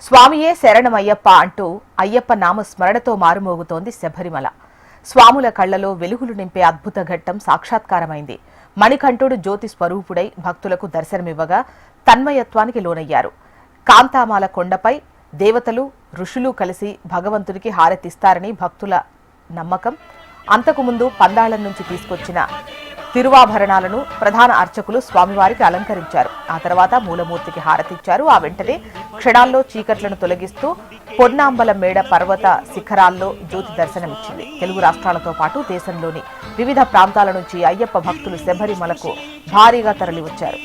స్వామియే శరణమయ్యప్ప అంటూ అయ్యప్ప నామ స్మరణతో మారుమోగుతోంది శబరిమల. స్వాముల కళ్లలో వెలుగులు నింపే అద్భుత ఘట్టం సాక్షాత్కారమైంది. మణికంఠుడు జ్యోతి స్వరూపుడై భక్తులకు దర్శనమివ్వగా తన్మయత్వానికి లోనయ్యారు. కాంతామాల కొండపై దేవతలు, ఋషులు కలిసి భగవంతుడికి హారతిస్తారని భక్తుల నమ్మకం. అంతకుముందు పందాళం నుంచి తీసుకొచ్చిన తిరువాభరణాలను ప్రధాన అర్చకులు స్వామివారికి అలంకరించారు. ఆ తర్వాత మూలమూర్తికి హారతిచ్చారు. ఆ వెంటనే క్షణాల్లో చీకట్లను తొలగిస్తూ పొన్నాంబల మేడ పర్వత శిఖరాల్లో జ్యోతి దర్శనమిచ్చింది. తెలుగు రాష్ట్రాలతో పాటు దేశంలోని వివిధ ప్రాంతాల నుంచి అయ్యప్ప భక్తులు శబరిమలకు భారీగా తరలివచ్చారు.